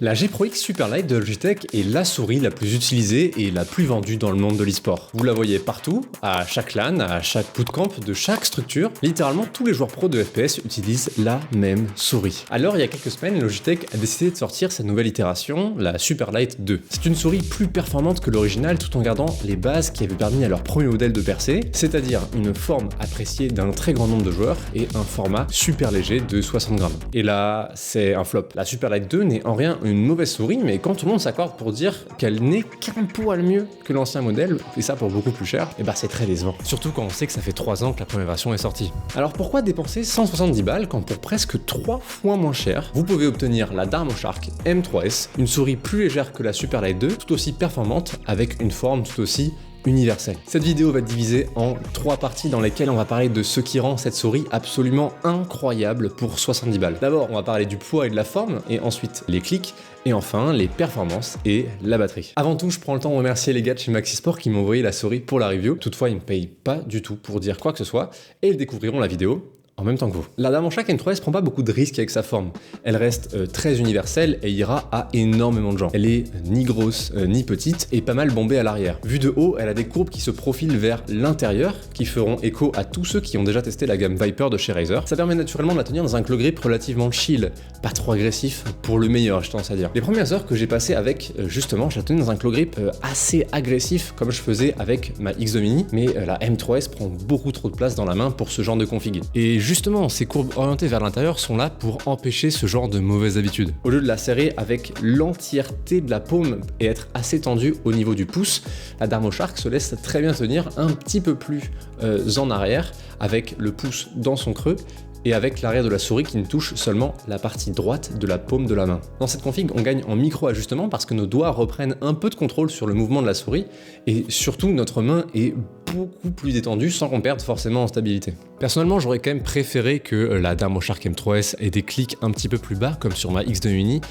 La G Pro X Superlight de Logitech est la souris la plus utilisée et la plus vendue dans le monde de l'e-sport. Vous la voyez partout, à chaque LAN, à chaque bootcamp, de chaque structure. Littéralement, tous les joueurs pro de FPS utilisent la même souris. Alors, il y a quelques semaines, Logitech a décidé de sortir sa nouvelle itération, la Superlight 2. C'est une souris plus performante que l'original tout en gardant les bases qui avaient permis à leur premier modèle de percer, c'est-à-dire une forme appréciée d'un très grand nombre de joueurs et un format super léger de 60 grammes. Et là, c'est un flop. La Superlight 2 n'est en rien une mauvaise souris, mais quand tout le monde s'accorde pour dire qu'elle n'est qu'un poil mieux que l'ancien modèle, et ça pour beaucoup plus cher, et bah c'est très décevant. Surtout quand on sait que ça fait 3 ans que la première version est sortie. Alors pourquoi dépenser 170 balles quand pour presque 3 fois moins cher, vous pouvez obtenir la Darmoshark M3S, une souris plus légère que la Superlight 2, tout aussi performante, avec une forme tout aussi universelle. Cette vidéo va être divisée en 3 parties dans lesquelles on va parler de ce qui rend cette souris absolument incroyable pour 70 balles. D'abord, on va parler du poids et de la forme, et ensuite les clics, et enfin les performances et la batterie. Avant tout, je prends le temps de remercier les gars de chez Maxisport qui m'ont envoyé la souris pour la review. Toutefois, ils me payent pas du tout pour dire quoi que ce soit, et ils découvriront la vidéo en même temps que vous. La Darmoshark M3S prend pas beaucoup de risques avec sa forme. Elle reste très universelle et ira à énormément de gens. Elle est ni grosse ni petite et pas mal bombée à l'arrière. Vue de haut, elle a des courbes qui se profilent vers l'intérieur qui feront écho à tous ceux qui ont déjà testé la gamme Viper de chez Razer. Ça permet naturellement de la tenir dans un claw grip relativement chill, pas trop agressif pour le meilleur, je tendance à dire. Les premières heures que j'ai passées avec, justement, je la tenais dans un claw grip assez agressif comme je faisais avec ma X2 Mini, mais la M3S prend beaucoup trop de place dans la main pour ce genre de config. Et justement, ces courbes orientées vers l'intérieur sont là pour empêcher ce genre de mauvaises habitudes. Au lieu de la serrer avec l'entièreté de la paume et être assez tendue au niveau du pouce, la Darmoshark se laisse très bien tenir un petit peu plus en arrière, avec le pouce dans son creux, et avec l'arrière de la souris qui ne touche seulement la partie droite de la paume de la main. Dans cette config, on gagne en micro-ajustement parce que nos doigts reprennent un peu de contrôle sur le mouvement de la souris, et surtout notre main est beaucoup plus détendue sans qu'on perde forcément en stabilité. Personnellement, j'aurais quand même préféré que la Darmoshark M3S ait des clics un petit peu plus bas comme sur ma X2 Mini,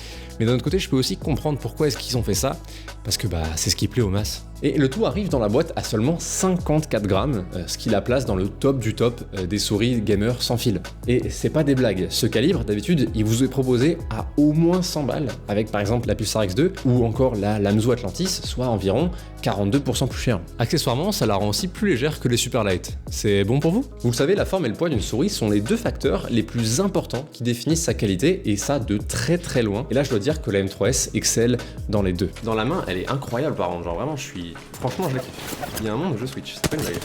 mais d'un autre côté, je peux aussi comprendre pourquoi est-ce qu'ils ont fait ça, parce que c'est ce qui plaît aux masses. Et le tout arrive dans la boîte à seulement 54 grammes, ce qui la place dans le top du top des souris gamer sans fil. Et c'est pas des blagues, ce calibre, d'habitude, il vous est proposé à au moins 100 balles, avec par exemple la Pulsar X2 ou encore la Lamzo Atlantis, soit environ 42% plus cher. Accessoirement, ça la rend aussi plus légère que les Superlight. C'est bon pour vous? Vous le savez, la forme et le poids d'une souris sont les deux facteurs les plus importants qui définissent sa qualité, et ça de très très loin. Et là, je dois dire que la M3S excelle dans les deux. Dans la main, elle est incroyable par contre, genre vraiment, franchement, je la kiffe. Il y a un moment où je switch, c'est pas une blague.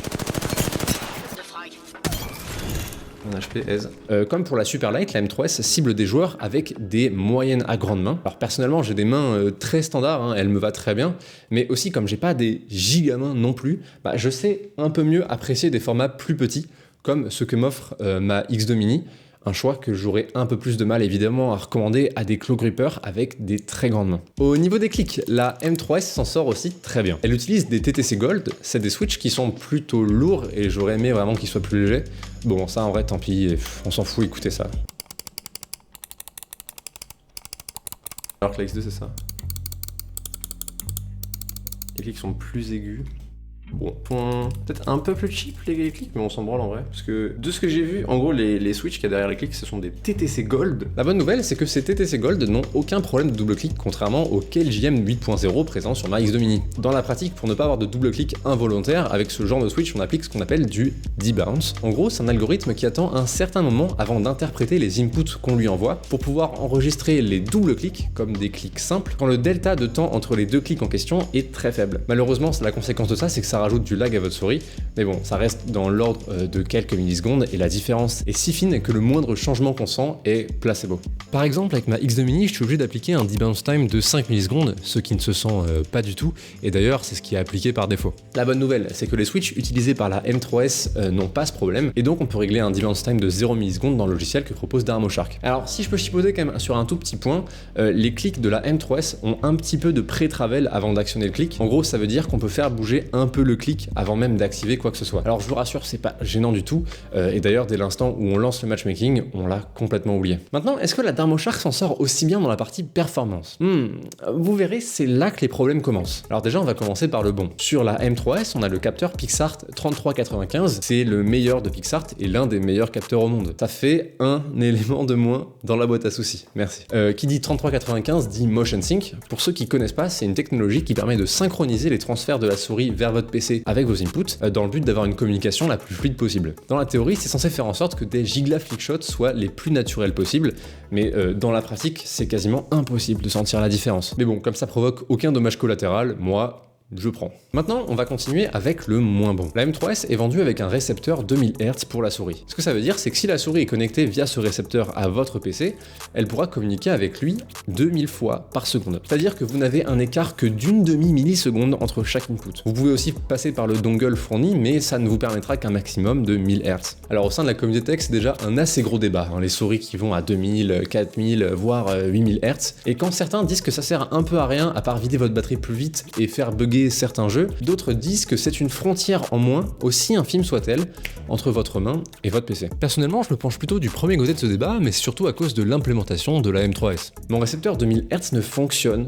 Un HP aise. Comme pour la Superlight, la M3S cible des joueurs avec des moyennes à grandes mains. Alors personnellement, j'ai des mains très standards, elle me va très bien, mais aussi comme j'ai pas des gigamains non plus, je sais un peu mieux apprécier des formats plus petits, comme ce que m'offre ma X2 Mini. Un choix que j'aurais un peu plus de mal évidemment à recommander à des claw grippers avec des très grandes mains. Au niveau des clics, la M3S s'en sort aussi très bien. Elle utilise des TTC Gold, c'est des switches qui sont plutôt lourds et j'aurais aimé vraiment qu'ils soient plus légers. Bon, ça en vrai tant pis, on s'en fout, écoutez ça. Alors que la X2 c'est ça. Les clics sont plus aigus. Bon, peut-être un peu plus cheap les clics, mais on s'en branle en vrai. Parce que de ce que j'ai vu, en gros, les switches qu'il y a derrière les clics, ce sont des TTC Gold. La bonne nouvelle, c'est que ces TTC Gold n'ont aucun problème de double clic, contrairement au KLJM 8.0 présent sur ma X2 Mini. Dans la pratique, pour ne pas avoir de double clic involontaire, avec ce genre de switch, on applique ce qu'on appelle du debounce. En gros, c'est un algorithme qui attend un certain moment avant d'interpréter les inputs qu'on lui envoie pour pouvoir enregistrer les double clics comme des clics simples quand le delta de temps entre les deux clics en question est très faible. Malheureusement, la conséquence de ça, c'est que ça rajoute du lag à votre souris, mais bon, ça reste dans l'ordre de quelques millisecondes et la différence est si fine que le moindre changement qu'on sent est placebo. Par exemple, avec ma X2 Mini, je suis obligé d'appliquer un debounce time de 5 millisecondes, ce qui ne se sent pas du tout, et d'ailleurs, c'est ce qui est appliqué par défaut. La bonne nouvelle, c'est que les switches utilisés par la M3S n'ont pas ce problème, et donc on peut régler un debounce time de 0 millisecondes dans le logiciel que propose Darmoshark. Alors, si je peux chipoter quand même sur un tout petit point, les clics de la M3S ont un petit peu de pré-travel avant d'actionner le clic. En gros, ça veut dire qu'on peut faire bouger un peu le double clic avant même d'activer quoi que ce soit. Alors je vous rassure, c'est pas gênant du tout, et d'ailleurs dès l'instant où on lance le matchmaking, on l'a complètement oublié. Maintenant, est-ce que la Thermoshark s'en sort aussi bien dans la partie performance? Vous verrez, c'est là que les problèmes commencent. Alors déjà, on va commencer par le bon. Sur la M3S, on a le capteur PixArt 3395, c'est le meilleur de PixArt et l'un des meilleurs capteurs au monde. Ça fait un élément de moins dans la boîte à soucis. Merci. Qui dit 3395 dit Motion Sync. Pour ceux qui connaissent pas, c'est une technologie qui permet de synchroniser les transferts de la souris vers votre PC avec vos inputs dans le but d'avoir une communication la plus fluide possible. Dans la théorie, c'est censé faire en sorte que des gigaflickshots soient les plus naturels possibles, mais dans la pratique, c'est quasiment impossible de sentir la différence. Mais bon, comme ça provoque aucun dommage collatéral, moi, je prends. Maintenant, on va continuer avec le moins bon. La M3S est vendue avec un récepteur 2000 Hz pour la souris. Ce que ça veut dire, c'est que si la souris est connectée via ce récepteur à votre PC, elle pourra communiquer avec lui 2000 fois par seconde. C'est-à-dire que vous n'avez un écart que d'une demi-milliseconde entre chaque input. Vous pouvez aussi passer par le dongle fourni, mais ça ne vous permettra qu'un maximum de 1000 Hz. Alors au sein de la communauté tech, c'est déjà un assez gros débat, les souris qui vont à 2000, 4000, voire 8000 Hz. Et quand certains disent que ça sert un peu à rien, à part vider votre batterie plus vite et faire bugger certains jeux, d'autres disent que c'est une frontière en moins, aussi infime soit-elle, entre votre main et votre PC. Personnellement, je me penche plutôt du premier côté de ce débat, mais c'est surtout à cause de l'implémentation de la M3S. Mon récepteur 2000 Hz ne fonctionne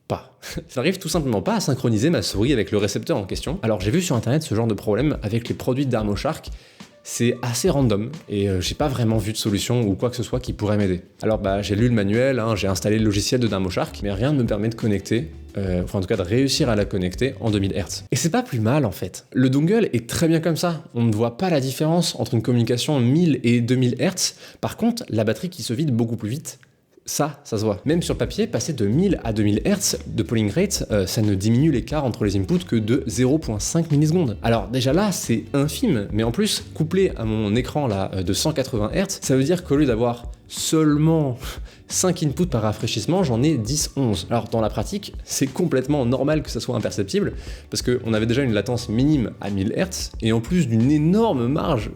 pas. Ça n'arrive tout simplement pas à synchroniser ma souris avec le récepteur en question. Alors j'ai vu sur internet ce genre de problème avec les produits de Thermoshark. C'est assez random et j'ai pas vraiment vu de solution ou quoi que ce soit qui pourrait m'aider. Alors j'ai lu le manuel, j'ai installé le logiciel de Thermoshark, mais rien ne me permet de connecter, enfin en tout cas de réussir à la connecter en 2000 Hz. Et c'est pas plus mal en fait. Le dongle est très bien comme ça, on ne voit pas la différence entre une communication 1000 et 2000 Hz. Par contre, la batterie qui se vide beaucoup plus vite, ça se voit. Même sur papier, passer de 1000 à 2000 Hz de polling rate, ça ne diminue l'écart entre les inputs que de 0,5 millisecondes. Alors déjà là, c'est infime, mais en plus, couplé à mon écran là de 180 Hz, ça veut dire qu'au lieu d'avoir seulement 5 inputs par rafraîchissement, j'en ai 10-11. Alors dans la pratique, c'est complètement normal que ça soit imperceptible, parce qu'on avait déjà une latence minime à 1000 Hz, et en plus d'une énorme marge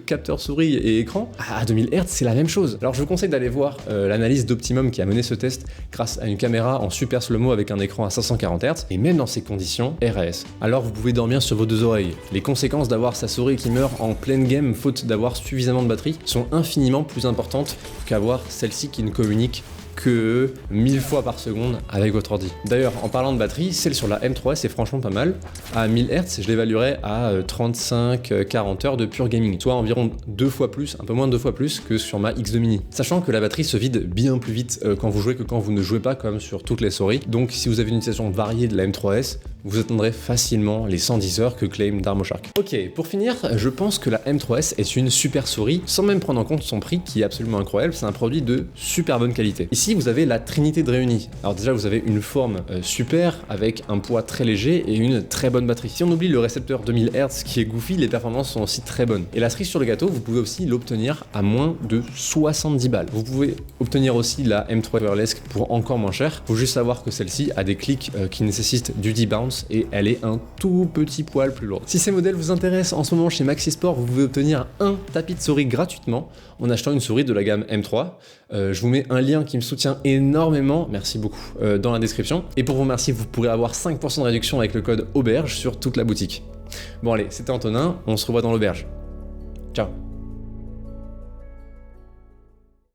capteur souris et écran, à 2000 Hz c'est la même chose. Alors je vous conseille d'aller voir l'analyse d'Optimum qui a mené ce test grâce à une caméra en super slow-mo avec un écran à 540 Hz, et même dans ces conditions, RAS. Alors vous pouvez dormir sur vos deux oreilles. Les conséquences d'avoir sa souris qui meurt en pleine game faute d'avoir suffisamment de batterie sont infiniment plus importantes qu'avoir celle-ci qui ne communique que 1000 fois par seconde avec votre ordi. D'ailleurs, en parlant de batterie, celle sur la M3S est franchement pas mal. À 1000 Hz, je l'évaluerais à 35-40 heures de pure gaming, soit environ 2 fois plus, un peu moins de 2 fois plus que sur ma X2 Mini. Sachant que la batterie se vide bien plus vite quand vous jouez que quand vous ne jouez pas, comme sur toutes les souris. Donc si vous avez une utilisation variée de la M3S, vous atteindrez facilement les 110 heures que claim Thermoshark. Ok, pour finir, je pense que la M3S est une super souris, sans même prendre en compte son prix qui est absolument incroyable, c'est un produit de super bonne qualité. Ici, vous avez la trinité de réunis. Alors déjà, vous avez une forme super, avec un poids très léger et une très bonne batterie. Si on oublie le récepteur 2000 Hz qui est goofy, les performances sont aussi très bonnes. Et la cerise sur le gâteau, vous pouvez aussi l'obtenir à moins de 70 balles. Vous pouvez obtenir aussi la M3 Wireless pour encore moins cher. Faut juste savoir que celle-ci a des clics qui nécessitent du debounce et elle est un tout petit poil plus lourde. Si ces modèles vous intéressent, en ce moment chez Maxisport, vous pouvez obtenir un tapis de souris gratuitement en achetant une souris de la gamme M3. Je vous mets un lien qui me soutient énormément, merci beaucoup, dans la description. Et pour vous remercier, vous pourrez avoir 5% de réduction avec le code AUBERGE sur toute la boutique. Bon allez, c'était Antonin, on se revoit dans l'auberge. Ciao.